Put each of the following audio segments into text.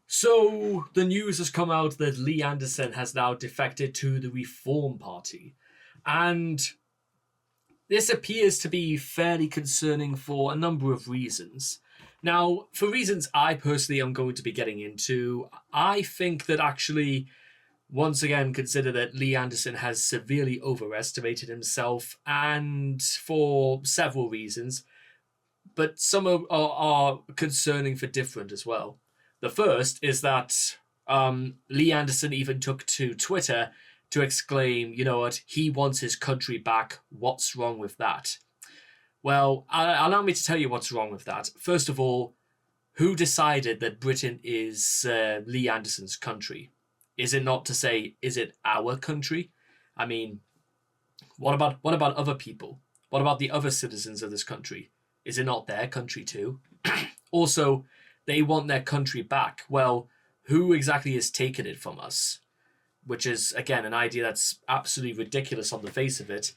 So the news has come out that Lee Anderson has now defected to the Reform Party. And this appears to be fairly concerning for a number of reasons. Now, for reasons I personally am going to be getting into, I think that actually, once again, consider that Lee Anderson has severely overestimated himself, and for several reasons, but some are concerning for different as well. The first is that Lee Anderson even took to Twitter to exclaim, you know what, he wants his country back. What's wrong with that? Well, allow me to tell you what's wrong with that. First of all, who decided that Britain is Lee Anderson's country? Is it not to say, is it our country? I mean, what about other people? What about the other citizens of this country? Is it not their country too? Also, they want their country back. Well, who exactly has taken it from us? Which is, again, an idea that's absolutely ridiculous on the face of it.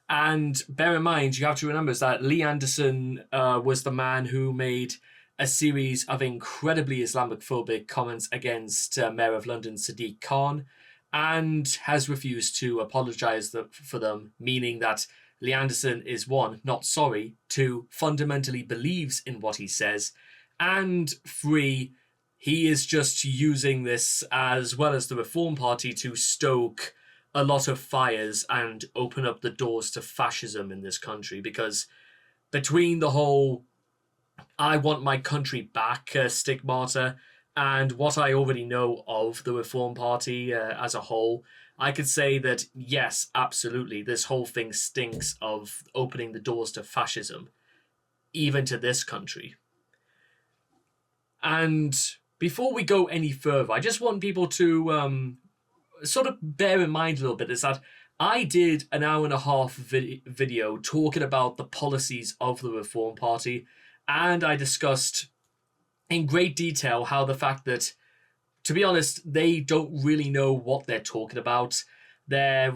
And bear in mind, you have to remember is that Lee Anderson was the man who made a series of incredibly Islamophobic comments against Mayor of London Sadiq Khan, and has refused to apologise for them, meaning that Lee Anderson is one, not sorry, two, fundamentally believes in what he says, and three, he is just using this as well as the Reform Party to stoke a lot of fires and open up the doors to fascism in this country, because between the whole I want my country back stigmata and what I already know of the Reform Party as a whole, I could say that yes, absolutely, this whole thing stinks of opening the doors to fascism, even to this country. And before we go any further, I just want people to sort of bear in mind a little bit is that I did an hour and a half video talking about the policies of the Reform Party, and I discussed in great detail how the fact that, to be honest, they don't really know what they're talking about. Their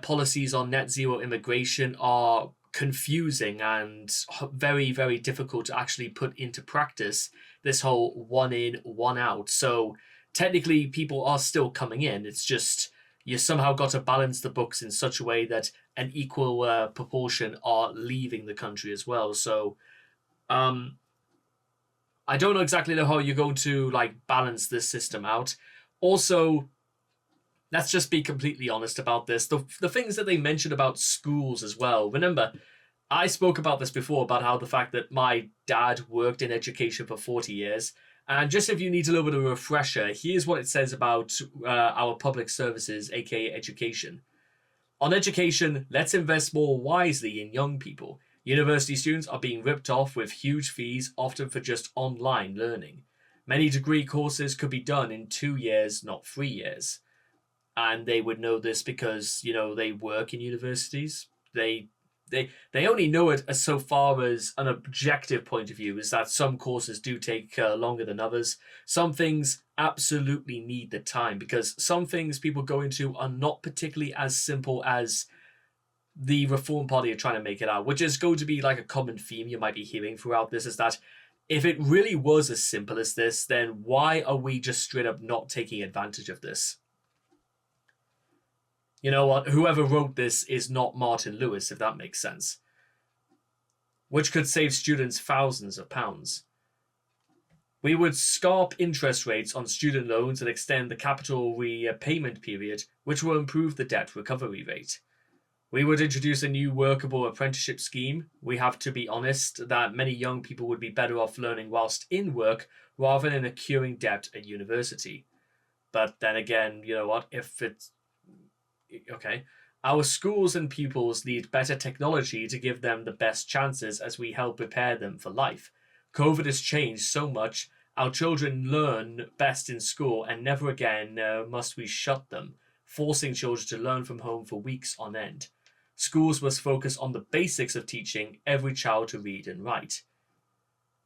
policies on net zero immigration are confusing and very, very difficult to actually put into practice. This whole one in, one out. So technically, people are still coming in. It's just you somehow got to balance the books in such a way that an equal proportion are leaving the country as well. So I don't know exactly how you're going to balance this system out. Also, let's just be completely honest about this. The things that they mentioned about schools as well. Remember, I spoke about this before, about how the fact that my dad worked in education for 40 years. And just if you need a little bit of a refresher, here's what it says about our public services, aka education. On education, let's invest more wisely in young people. University students are being ripped off with huge fees, often for just online learning. Many degree courses could be done in 2 years, not 3 years. And they would know this because, they work in universities. They only know it as so far as an objective point of view, is that some courses do take longer than others. Some things absolutely need the time, because some things people go into are not particularly as simple as the Reform Party are trying to make it out, which is going to be like a common theme you might be hearing throughout this, is that if it really was as simple as this, then why are we just straight up not taking advantage of this? You know what? Whoever wrote this is not Martin Lewis, if that makes sense. Which could save students thousands of pounds. We would scarp interest rates on student loans and extend the capital repayment period, which will improve the debt recovery rate. We would introduce a new workable apprenticeship scheme. We have to be honest that many young people would be better off learning whilst in work rather than accruing debt at university. But then again, you know what? If it's okay, our schools and pupils need better technology to give them the best chances as we help prepare them for life. COVID has changed so much. Our children learn best in school, and never again must we shut them, forcing children to learn from home for weeks on end. Schools must focus on the basics of teaching every child to read and write.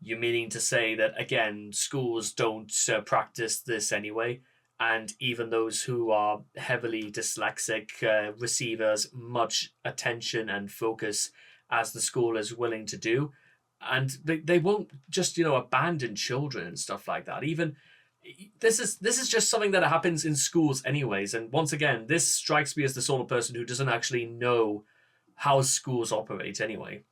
You're meaning to say that, again, schools don't practice this anyway, and even those who are heavily dyslexic receive as much attention and focus as the school is willing to do. And they won't just, abandon children and stuff like that. Even this is just something that happens in schools anyways. And once again, this strikes me as the sort of person who doesn't actually know how schools operate anyway.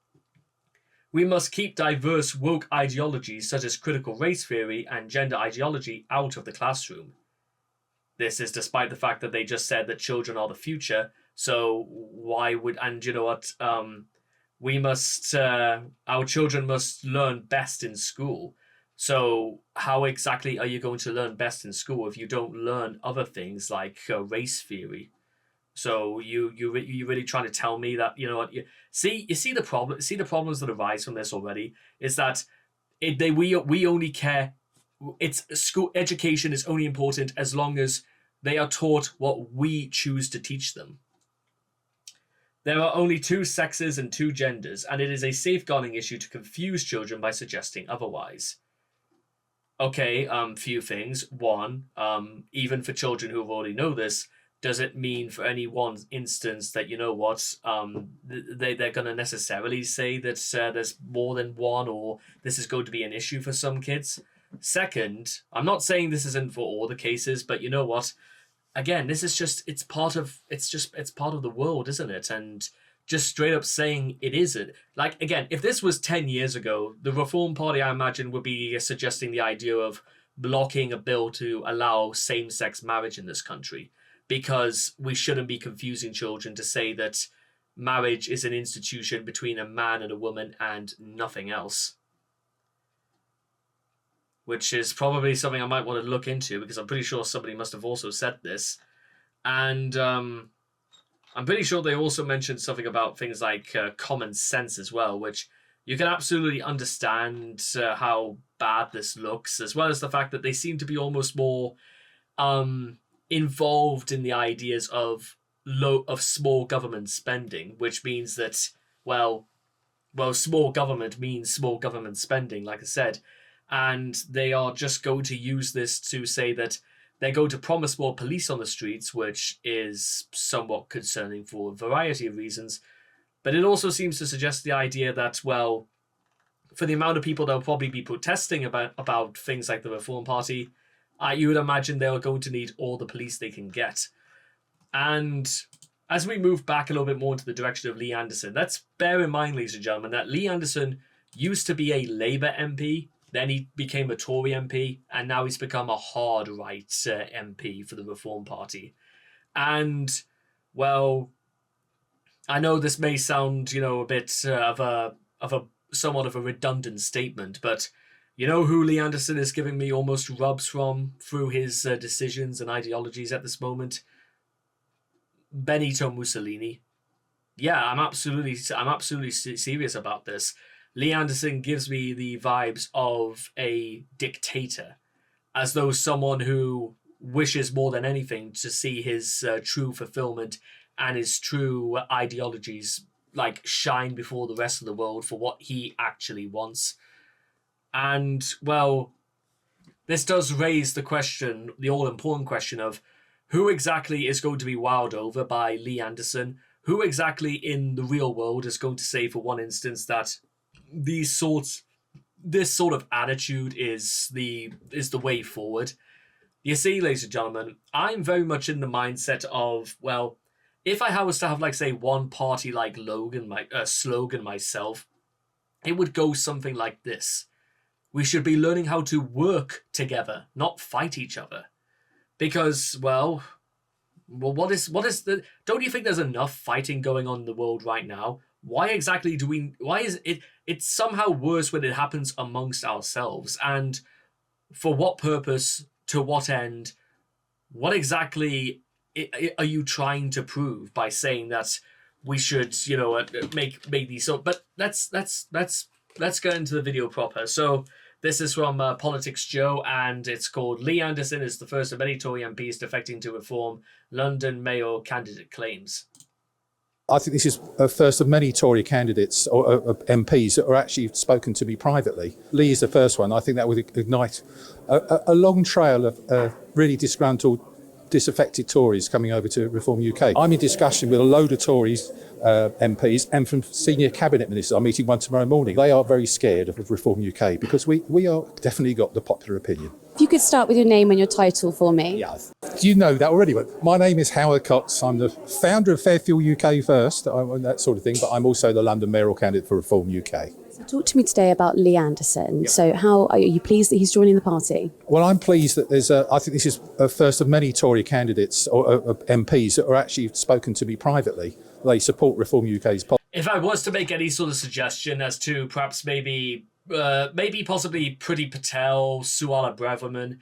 We must keep diverse woke ideologies such as critical race theory and gender ideology out of the classroom. This is despite the fact that they just said that children are the future. So why would, and you know what, we must, our children must learn best in school. So how exactly are you going to learn best in school if you don't learn other things like race theory? So you're really trying to tell me that, you know what, you see the problems that arise from this already is that we only care. It's school education is only important as long as they are taught what we choose to teach them. There are only two sexes and two genders, and it is a safeguarding issue to confuse children by suggesting otherwise. Okay, few things. One, even for children who already know this, does it mean for any one instance that, you know what, they're going to necessarily say that there's more than one, or this is going to be an issue for some kids? Second, I'm not saying this isn't for all the cases, but you know what? Again, this is just it's part of the world, isn't it? And just straight up saying it isn't. Like, again, if this was 10 years ago, the Reform Party, I imagine, would be suggesting the idea of blocking a bill to allow same-sex marriage in this country, because we shouldn't be confusing children to say that marriage is an institution between a man and a woman and nothing else. Which is probably something I might want to look into, because I'm pretty sure somebody must have also said this. And I'm pretty sure they also mentioned something about things like common sense as well, which you can absolutely understand how bad this looks, as well as the fact that they seem to be almost more involved in the ideas of small government spending, which means that, well, small government means small government spending, like I said. And they are just going to use this to say that they're going to promise more police on the streets, which is somewhat concerning for a variety of reasons. But it also seems to suggest the idea that, well, for the amount of people that will probably be protesting about things like the Reform Party, you would imagine they're going to need all the police they can get. And as we move back a little bit more into the direction of Lee Anderson, let's bear in mind, ladies and gentlemen, that Lee Anderson used to be a Labour MP. Then he became a Tory MP, and now he's become a hard right MP for the Reform Party. And, well, I know this may sound, a bit of a somewhat of a redundant statement, but you know who Lee Anderson is giving me almost rubs from through his decisions and ideologies at this moment? Benito Mussolini. Yeah, I'm absolutely serious about this. Lee Anderson gives me the vibes of a dictator, as though someone who wishes more than anything to see his true fulfillment and his true ideologies like shine before the rest of the world for what he actually wants. And, well, this does raise the question, the all-important question of who exactly is going to be wowed over by Lee Anderson? Who exactly in the real world is going to say, for one instance, that this sort of attitude is the way forward? You see, ladies and gentlemen, I'm very much in the mindset of, well, if I was to have, like, say, one party like slogan myself, it would go something like this: we should be learning how to work together, not fight each other. Because, well, what is the? Don't you think there's enough fighting going on in the world right now? Why exactly why is it? It's somehow worse when it happens amongst ourselves. And for what purpose? To what end? What exactly are you trying to prove by saying that we should, make these? So, but let's get into the video proper. So this is from Politics Joe, and it's called "Lee Anderson is the first of many Tory MPs defecting to reform. London mayor candidate claims." I think this is a first of many Tory candidates or MPs that are actually spoken to me privately. Lee is the first one. I think that would ignite a long trail of really disgruntled, disaffected Tories coming over to Reform UK. I'm in discussion with a load of Tories MPs and from senior cabinet ministers. I'm meeting one tomorrow morning. They are very scared of Reform UK because we are definitely got the popular opinion. If you could start with your name and your title for me. Yeah, you know that already, but my name is Howard Cox. I'm the founder of Fairfield UK First, that sort of thing, but I'm also the London mayoral candidate for Reform UK. So talk to me today about Lee Anderson. Yeah. So how are you pleased that he's joining the party? Well, I'm pleased that I think this is a first of many Tory candidates or MPs that are actually spoken to me privately. They support Reform UK's policy. If I was to make any sort of suggestion as to perhaps maybe possibly Priti Patel, Suala Braverman,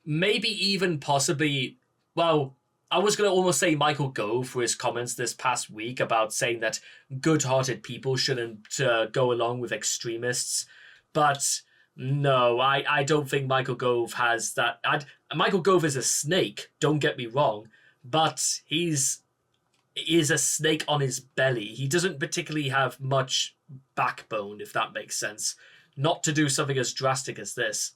maybe even possibly, well, I was going to almost say Michael Gove for his comments this past week about saying that good-hearted people shouldn't go along with extremists. But no, I don't think Michael Gove has that. Michael Gove is a snake, don't get me wrong, but he is a snake on his belly. He doesn't particularly have much backbone, if that makes sense. Not to do something as drastic as this.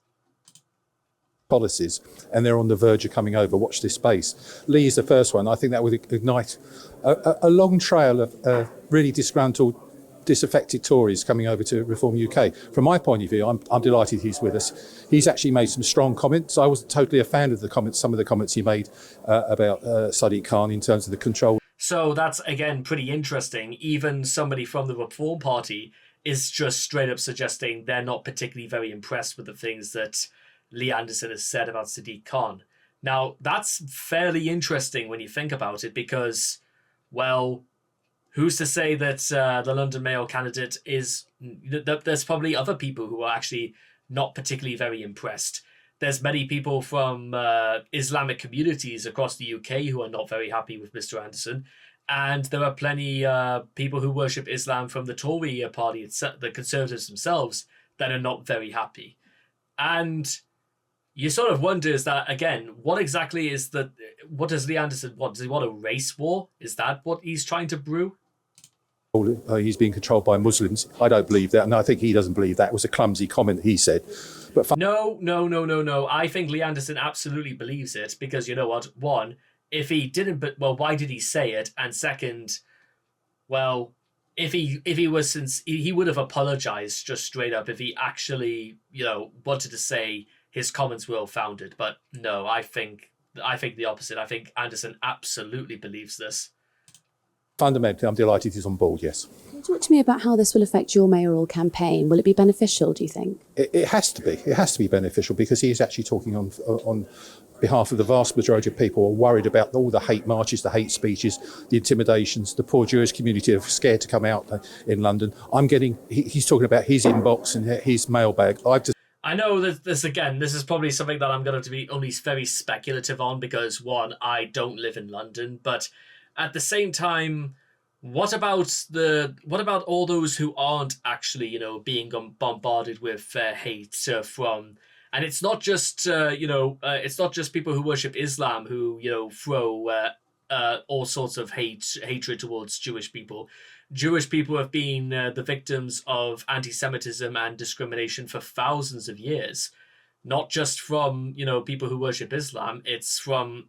Policies, and they're on the verge of coming over. Watch this space. Lee is the first one. I think that would ignite a long trail of really disgruntled, disaffected Tories coming over to Reform UK. From my point of view, I'm delighted he's with us. He's actually made some strong comments. I wasn't totally a fan of some of the comments he made about Sadiq Khan in terms of the control. So that's, again, pretty interesting. Even somebody from the Reform Party is just straight up suggesting they're not particularly very impressed with the things that Lee Anderson has said about Sadiq Khan. Now, that's fairly interesting when you think about it because, well, who's to say that the London mayoral candidate is... There's probably other people who are actually not particularly very impressed. There's many people from Islamic communities across the UK who are not very happy with Mr. Anderson. And there are plenty people who worship Islam from the Tory party, the Conservatives themselves, that are not very happy. And you sort of wonder, is that, again, what exactly is the... What does Lee Anderson want? Does he want a race war? Is that what he's trying to brew? He's being controlled by Muslims. I don't believe that. And I think he doesn't believe that. It was a clumsy comment he said. But No. I think Lee Anderson absolutely believes it because, you know what? One, if he didn't, but well, why did he say it? And second, well, if he was, since he would have apologized just straight up if he actually, wanted to say his comments were ill-founded. But no, I think the opposite. I think Anderson absolutely believes this. Fundamentally, I'm delighted he's on board, yes. Can you talk to me about how this will affect your mayoral campaign? Will it be beneficial, do you think? It has to be. It has to be beneficial because he is actually talking on behalf of the vast majority of people who are worried about all the hate marches, the hate speeches, the intimidations. The poor Jewish community are scared to come out in London. He's talking about his inbox and his mailbag. I know that this is probably something that I'm going to be only very speculative on because, one, I don't live in London, but at the same time, what about all those who aren't actually, being bombarded with hate from, and it's not just it's not just people who worship Islam who throw all sorts of hatred towards Jewish people. Jewish people have been the victims of anti-Semitism and discrimination for thousands of years, not just from people who worship Islam. It's from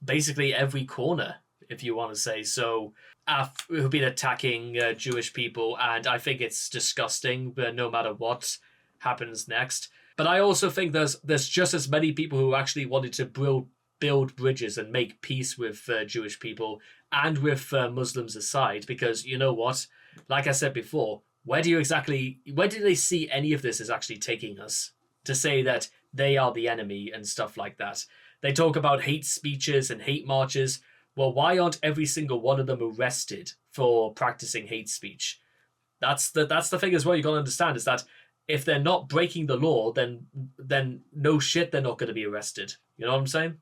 basically every corner, if you want to say so, who've been attacking Jewish people, and I think it's disgusting, but no matter what happens next. But I also think there's just as many people who actually wanted to build bridges and make peace with Jewish people and with Muslims aside, because you know what? Like I said before, where do they see any of this as actually taking us? To say that they are the enemy and stuff like that. They talk about hate speeches and hate marches. Well, why aren't every single one of them arrested for practicing hate speech? That's the thing as well. You got to understand is that if they're not breaking the law, then no shit, they're not going to be arrested. You know what I'm saying?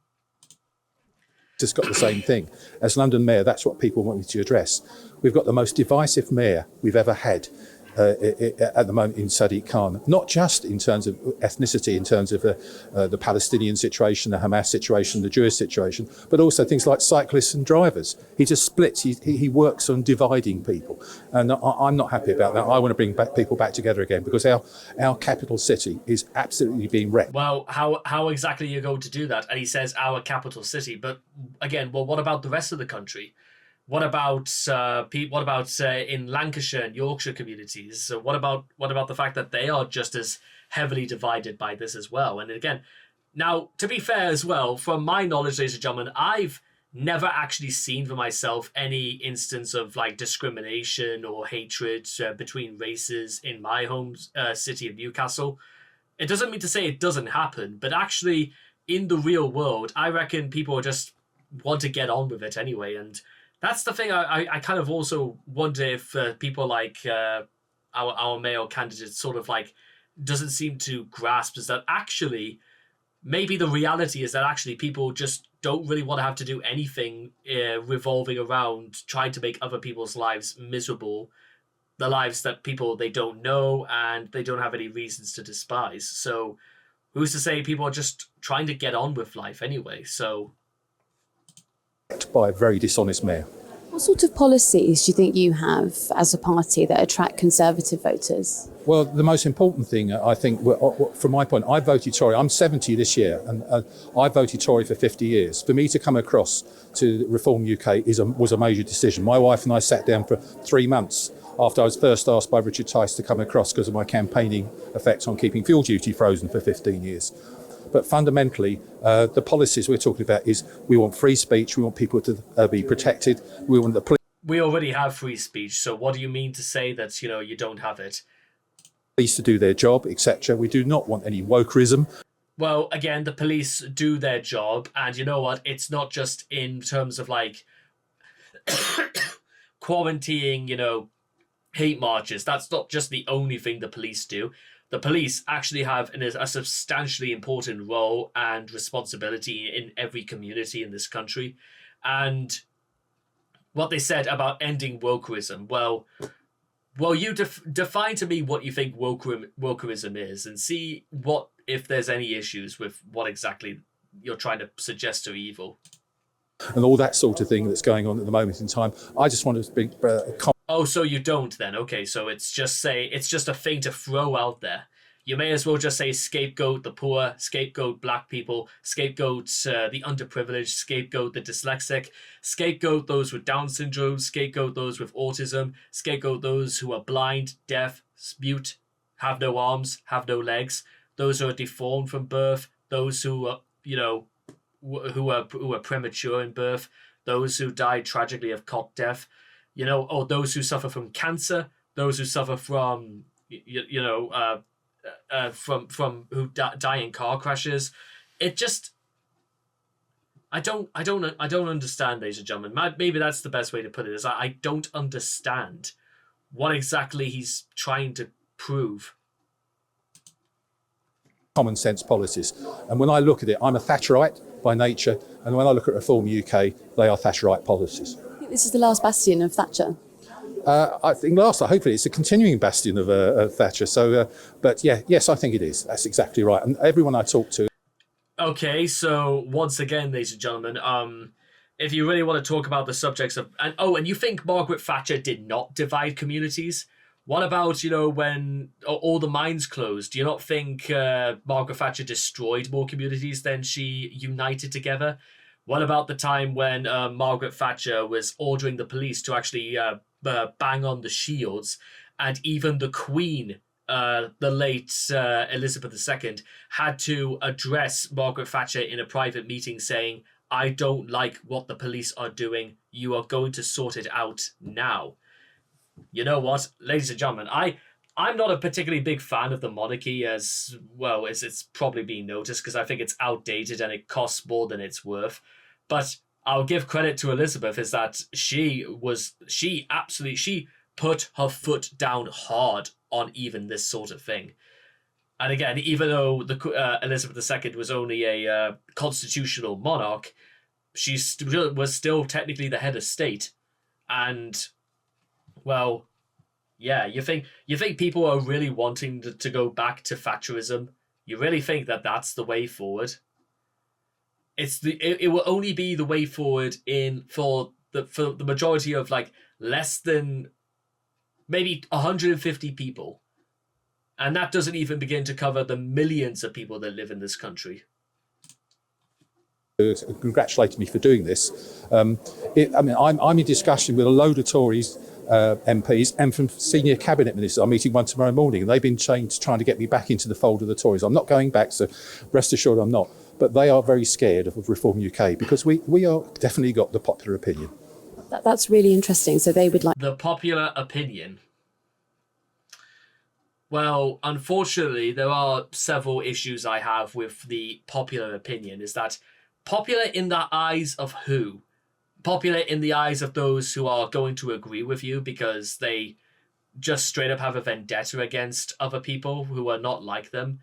Just got the same thing. As London Mayor, that's what people want me to address. We've got the most divisive mayor we've ever had at the moment in Sadiq Khan, not just in terms of ethnicity, in terms of the Palestinian situation, the Hamas situation, the Jewish situation, but also things like cyclists and drivers. He just splits. He works on dividing people. And I'm not happy about that. I want to bring people back together again because our capital city is absolutely being wrecked. Well, how exactly are you going to do that? And he says our capital city. But again, well, what about the rest of the country? What about in Lancashire and Yorkshire communities? So what about the fact that they are just as heavily divided by this as well? And again, now to be fair as well, from my knowledge, ladies and gentlemen, I've never actually seen for myself any instance of like discrimination or hatred between races in my home city of Newcastle. It doesn't mean to say it doesn't happen, but actually in the real world, I reckon people just want to get on with it anyway. And that's the thing. I kind of also wonder if people like our male candidates sort of like doesn't seem to grasp is that actually maybe the reality is that actually people just don't really want to have to do anything revolving around trying to make other people's lives miserable, the lives that people they don't know and they don't have any reasons to despise. So who's to say people are just trying to get on with life anyway? So by a very dishonest mayor. What sort of policies do you think you have as a party that attract Conservative voters? Well, the most important thing, I think, from my point, I voted Tory. I'm 70 this year, and I voted Tory for 50 years. For me to come across to Reform UK was a major decision. My wife and I sat down for 3 months after I was first asked by Richard Tice to come across because of my campaigning effect on keeping fuel duty frozen for 15 years. But fundamentally, the policies we're talking about is we want free speech, we want people to be protected, we want the police. We already have free speech, so what do you mean to say that, you don't have it? Police to do their job, etc. We do not want any wokerism. Well, again, the police do their job, and you know what? It's not just in terms of like quarantining, hate marches. That's not just the only thing the police do. The police actually have a substantially important role and responsibility in every community in this country. And what they said about ending wokerism, well, you define to me what you think wokerism is and see what if there's any issues with what exactly you're trying to suggest are evil. And all that sort of thing that's going on at the moment in time. I just want to be Oh, so you don't then? Okay, so it's just a thing to throw out there. You may as well just say scapegoat the poor, scapegoat black people, scapegoat the underprivileged, scapegoat the dyslexic, scapegoat those with Down syndrome, scapegoat those with autism, scapegoat those who are blind, deaf, mute, have no arms, have no legs, those who are deformed from birth, those who are, who are premature in birth, those who died tragically of cot death, or those who suffer from cancer, those who suffer from, from who die in car crashes. It just, I don't understand, ladies and gentlemen. Maybe that's the best way to put it. Is I don't understand what exactly he's trying to prove. Common sense policies. And when I look at it, I'm a Thatcherite by nature, and when I look at Reform UK, they are Thatcherite policies. I think this is the last bastion of Thatcher. I think hopefully it's a continuing bastion of Thatcher. So, yes, I think it is. That's exactly right. And everyone I talk to. Okay, so once again, ladies and gentlemen, if you really want to talk about the subjects of, and you think Margaret Thatcher did not divide communities? What about, when all the mines closed? Do you not think Margaret Thatcher destroyed more communities than she united together? What about the time when Margaret Thatcher was ordering the police to actually bang on the shields, and even the Queen, the late Elizabeth II, had to address Margaret Thatcher in a private meeting saying, "I don't like what the police are doing. You are going to sort it out now." You know what, ladies and gentlemen, I'm not a particularly big fan of the monarchy, as well as it's probably been noticed, because I think it's outdated and it costs more than it's worth. But I'll give credit to Elizabeth is that she put her foot down hard on even this sort of thing. And again, even though Elizabeth II was only a constitutional monarch, she was still technically the head of state. And, well, yeah, you think people are really wanting to go back to Thatcherism? You really think that that's the way forward? It will only be the way forward for the majority of like less than maybe 150 people, and that doesn't even begin to cover the millions of people that live in this country. congratulated me for doing this. I'm in discussion with a load of Tories MPs and from senior cabinet ministers. I'm meeting one tomorrow morning, and they've been trying to get me back into the fold of the Tories. I'm not going back, so rest assured I'm not. But they are very scared of Reform UK because we are definitely got the popular opinion. That's really interesting. So they would like the popular opinion. Well, unfortunately, there are several issues I have with the popular opinion. Is that popular in the eyes of who? Popular in the eyes of those who are going to agree with you because they just straight up have a vendetta against other people who are not like them?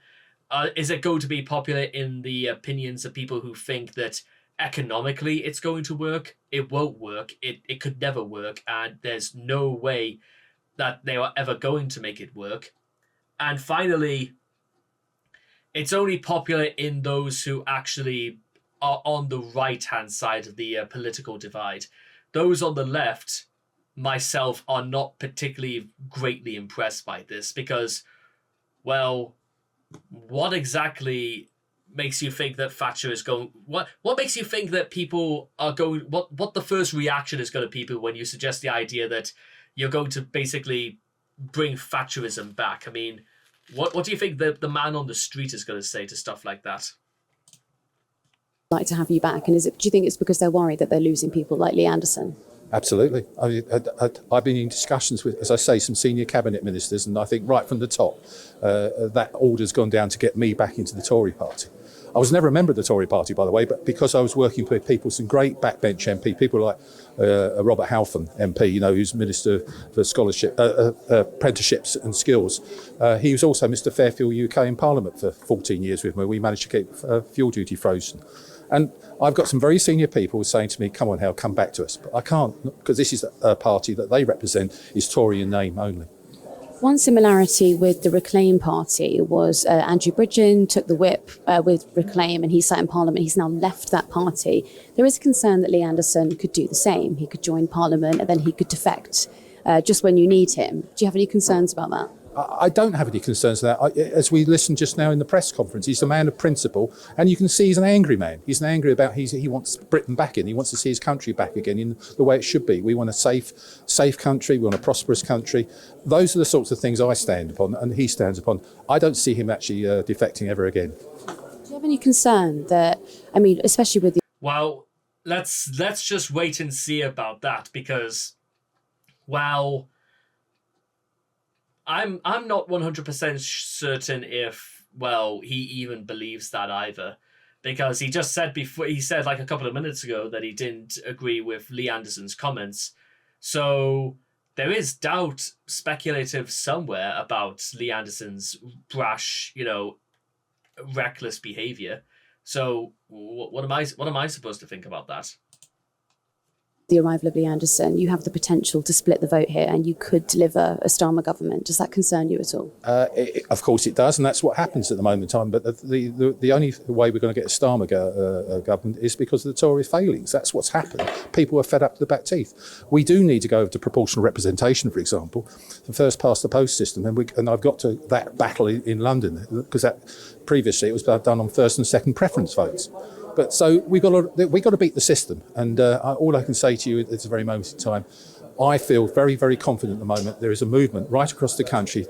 Is it going to be popular in the opinions of people who think that economically it's going to work? It won't work. It could never work. And there's no way that they are ever going to make it work. And finally, it's only popular in those who actually are on the right-hand side of the political divide. Those on the left, myself, are not particularly greatly impressed by this because, well, what exactly makes you think that Thatcher is going... What makes you think that people are going... What the first reaction is going to be when you suggest the idea that you're going to basically bring Thatcherism back? I mean, what do you think the man on the street is going to say to stuff like that? to have you back? And do you think it's because they're worried that they're losing people like Lee Anderson? Absolutely. I've been in discussions with, as I say, some senior cabinet ministers, and I think right from the top, that order's gone down to get me back into the Tory party. I was never a member of the Tory party, by the way, but because I was working with people, some great backbench MP, people like Robert Halfon MP, who's Minister for Scholarship, Apprenticeships and Skills. He was also Mr Fairfield UK in Parliament for 14 years with me. We managed to keep fuel duty frozen. And I've got some very senior people saying to me, come on, Hal, come back to us. But I can't, because this is a party that they represent is Tory in name only. One similarity with the Reclaim Party was Andrew Bridgen took the whip with Reclaim and he sat in Parliament. He's now left that party. There is a concern that Lee Anderson could do the same. He could join Parliament and then he could defect just when you need him. Do you have any concerns about that? I don't have any concerns with that. As we listened just now in the press conference, he's a man of principle, and you can see he's an angry man. He's angry about he wants Britain back in. He wants to see his country back again in the way it should be. We want a safe country. We want a prosperous country. Those are the sorts of things I stand upon, and he stands upon. I don't see him actually defecting ever again. Do you have any concern that, especially with the... Well, let's just wait and see about that because, well, I'm not 100% certain if, well, he even believes that either, because he just said like a couple of minutes ago that he didn't agree with Lee Anderson's comments. So there is doubt speculative somewhere about Lee Anderson's brash, reckless behavior. So what am I supposed to think about that? The arrival of Lee Anderson, you have the potential to split the vote here and you could deliver a Starmer government. Does that concern you at all? Of course it does, and that's what happens at the moment in time. But the only way we're going to get a Starmer government is because of the Tory failings. That's what's happened. People are fed up to the back teeth. We do need to go over to proportional representation, for example, the first past the post system. And I've got to that battle in London, because previously it was done on first and second preference votes. But so we got to beat the system, and all I can say to you at this very moment in time, I feel very, very confident at the moment. There is a movement right across the country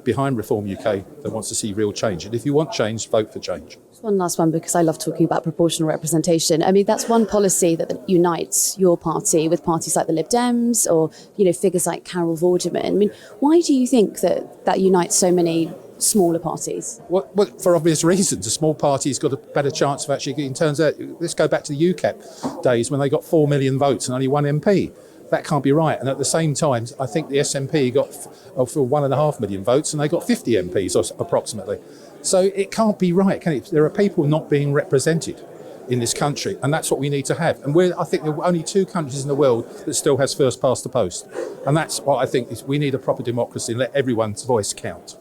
behind Reform UK that wants to see real change. And if you want change, vote for change. Just one last one, because I love talking about proportional representation. That's one policy that unites your party with parties like the Lib Dems or figures like Carol Vorderman. Why do you think that unites so many smaller parties? Well, for obvious reasons. A small party's got a better chance of actually getting. Turns out, let's go back to the UKIP days when they got 4 million votes and only one MP. That can't be right. And at the same time, I think the SNP got for 1.5 million votes and they got 50 MPs approximately. So it can't be right, can it? There are people not being represented in this country, and that's what we need to have. And I think there are only 2 countries in the world that still has first past the post. And that's what I think is we need a proper democracy and let everyone's voice count.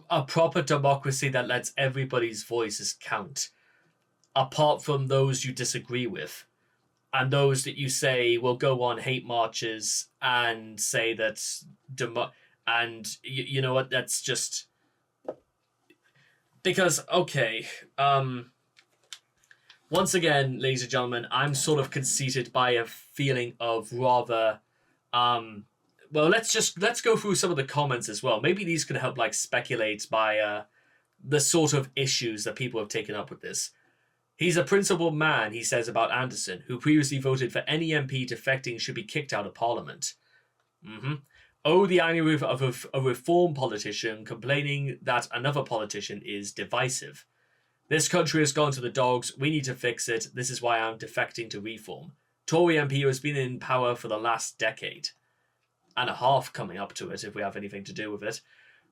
A proper democracy that lets everybody's voices count, apart from those you disagree with, and those that you say will go on hate marches and say that and you know what? That's just because Once again, ladies and gentlemen, I'm sort of conceited by a feeling of rather well, let's go through some of the comments as well. Maybe these can help like speculate by the sort of issues that people have taken up with this. He's a principled man, he says about Anderson, who previously voted for any MP defecting should be kicked out of Parliament. Oh, the irony of a reform politician complaining that another politician is divisive. This country has gone to the dogs. We need to fix it. This is why I'm defecting to reform. Tory MP has been in power for the last decade and a half coming up to it, if we have anything to do with it.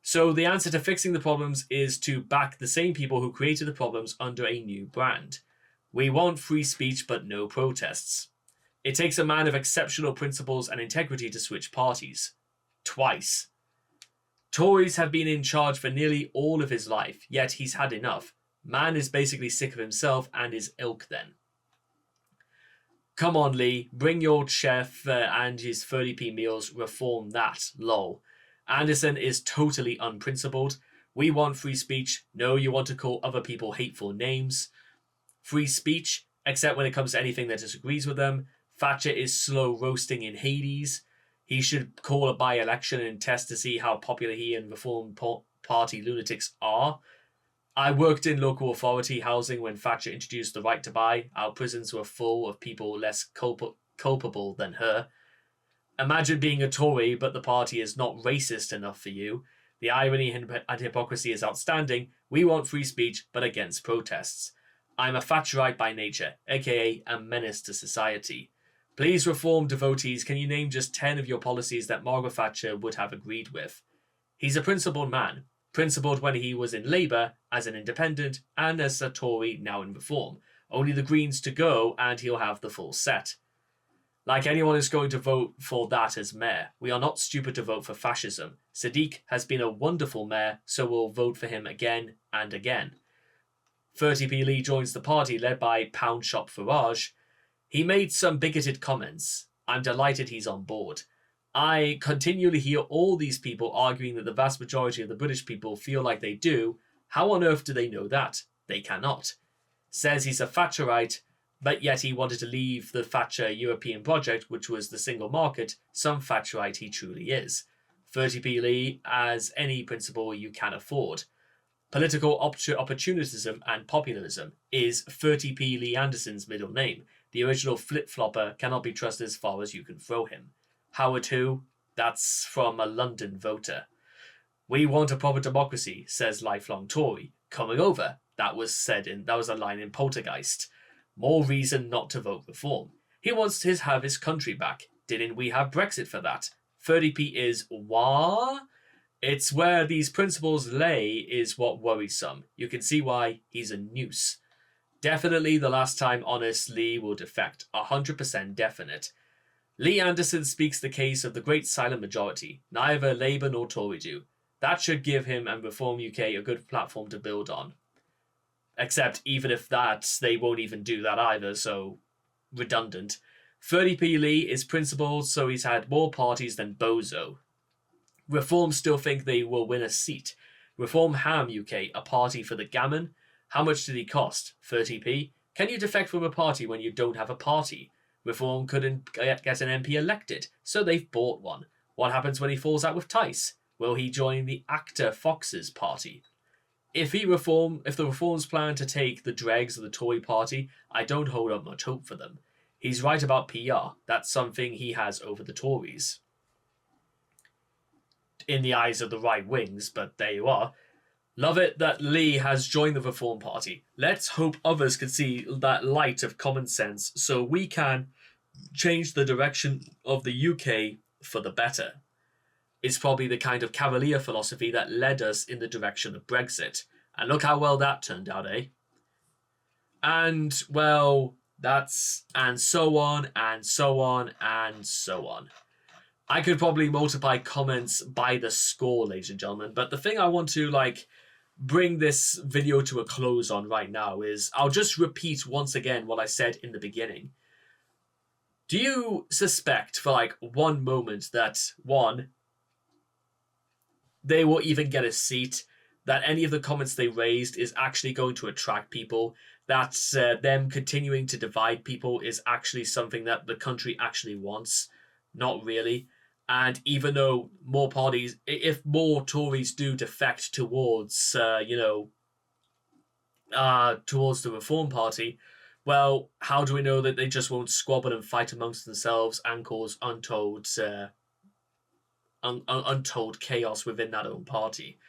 So the answer to fixing the problems is to back the same people who created the problems under a new brand. We want free speech, but no protests. It takes a man of exceptional principles and integrity to switch parties. Twice. Tories have been in charge for nearly all of his life, yet he's had enough. Man is basically sick of himself and his ilk then. Come on, Lee, bring your chef and his 30p meals, reform that, lol. Anderson is totally unprincipled. We want free speech. No, you want to call other people hateful names. Free speech, except when it comes to anything that disagrees with them. Thatcher is slow roasting in Hades. He should call a by-election and test to see how popular he and Reform Party lunatics are. I worked in local authority housing when Thatcher introduced the right to buy. Our prisons were full of people less culpable than her. Imagine being a Tory, but the party is not racist enough for you. The irony and hypocrisy is outstanding. We want free speech, but against protests. I'm a Thatcherite by nature, aka a menace to society. Please, reform devotees, can you name just 10 of your policies that Margaret Thatcher would have agreed with? He's a principled man. Principled when he was in Labour, as an independent, and as a Tory now in Reform. Only the Greens to go, and he'll have the full set. Like anyone is going to vote for that as mayor. We are not stupid to vote for fascism. Sadiq has been a wonderful mayor, so we'll vote for him again and again. 30p Lee joins the party led by Pound Shop Farage. He made some bigoted comments. I'm delighted he's on board. I continually hear all these people arguing that the vast majority of the British people feel like they do. How on earth do they know that? They cannot. Says he's a Thatcherite, but yet he wanted to leave the Thatcher European project, which was the single market. Some Thatcherite he truly is. 30p Lee as any principle you can afford. Political opportunism and populism is 30p Lee Anderson's middle name. The original flip-flopper cannot be trusted as far as you can throw him. Howard who? That's from a London voter. We want a proper democracy, says lifelong Tory. Coming over. That was a line in Poltergeist. More reason not to vote reform. He wants to have his country back. Didn't we have Brexit for that? 30p is what? It's where these principles lay is what worries some. You can see why he's a noose. Definitely the last time honest Lee will defect. 100% definite. Lee Anderson speaks the case of the great silent majority. Neither Labour nor Tory do. That should give him and Reform UK a good platform to build on. Except even if they won't even do that either, so redundant. 30p Lee is principled, so he's had more parties than Bozo. Reform still think they will win a seat. Reform Ham UK, a party for the gammon. How much did he cost? 30p? Can you defect from a party when you don't have a party? Reform couldn't get an MP elected, so they've bought one. What happens when he falls out with Tice? Will he join the actor Fox's party? If the Reforms plan to take the dregs of the Tory party, I don't hold up much hope for them. He's right about PR. That's something he has over the Tories. In the eyes of the right wings, but there you are. Love it that Lee has joined the Reform Party. Let's hope others can see that light of common sense so we can change the direction of the UK for the better. It's probably the kind of cavalier philosophy that led us in the direction of Brexit. And look how well that turned out, eh? And, well, and so on, and so on, and so on. I could probably multiply comments by the score, ladies and gentlemen, but the thing I want to, bring this video to a close on right now is I'll just repeat once again what I said in the beginning. Do you suspect for, one moment that, one, they will even get a seat, that any of the comments they raised is actually going to attract people, that them continuing to divide people is actually something that the country actually wants. Not really. And even though more parties, if more Tories do defect towards, towards the Reform Party, well, how do we know that they just won't squabble and fight amongst themselves and cause untold chaos within that own party?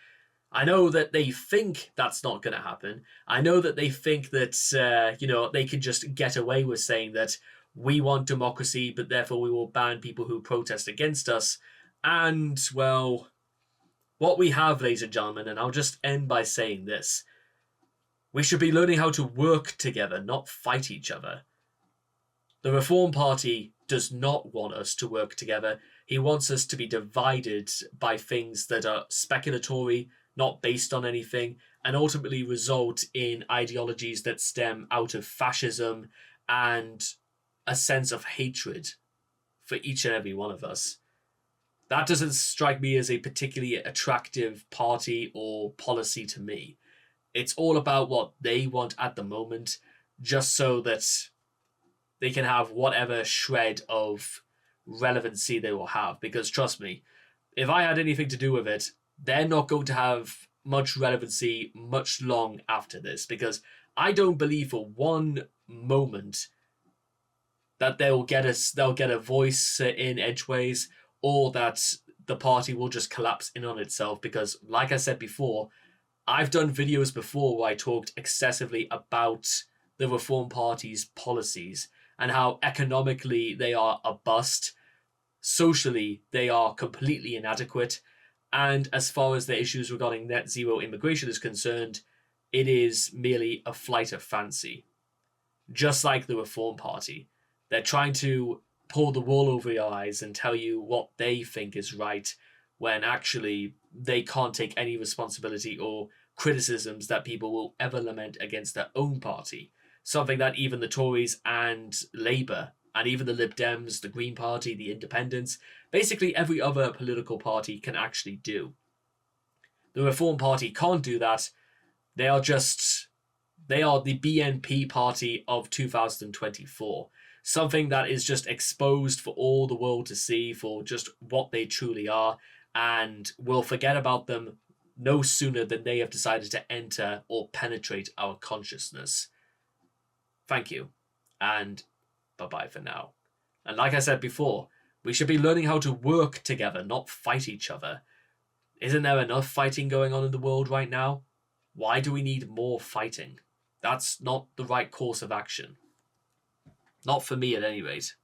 I know that they think that's not going to happen. I know that they think that, they can just get away with saying that we want democracy, but therefore we will ban people who protest against us. And, well, what we have, ladies and gentlemen, and I'll just end by saying this, we should be learning how to work together, not fight each other. The Reform Party does not want us to work together. He wants us to be divided by things that are speculatory, not based on anything, and ultimately result in ideologies that stem out of fascism and a sense of hatred for each and every one of us. That doesn't strike me as a particularly attractive party or policy to me. It's all about what they want at the moment, just so that they can have whatever shred of relevancy they will have. Because trust me, if I had anything to do with it, they're not going to have much relevancy much long after this. Because I don't believe for one moment that they'll get a voice in edgeways, or that the party will just collapse in on itself. Because, like I said before, I've done videos before where I talked excessively about the Reform Party's policies and how economically they are a bust, socially they are completely inadequate, and as far as the issues regarding net zero immigration is concerned, it is merely a flight of fancy. Just like the Reform Party, they're trying to pull the wool over your eyes and tell you what they think is right, when actually they can't take any responsibility or criticisms that people will ever lament against their own party. Something that even the Tories and Labour, and even the Lib Dems, the Green Party, the Independents, basically every other political party can actually do. The Reform Party can't do that. They are the BNP party of 2024. Something that is just exposed for all the world to see for just what they truly are, and we'll forget about them no sooner than they have decided to enter or penetrate our consciousness. Thank you, and bye-bye for now. And like I said before, we should be learning how to work together, not fight each other. Isn't there enough fighting going on in the world right now? Why do we need more fighting? That's not the right course of action. Not for me, at any rate.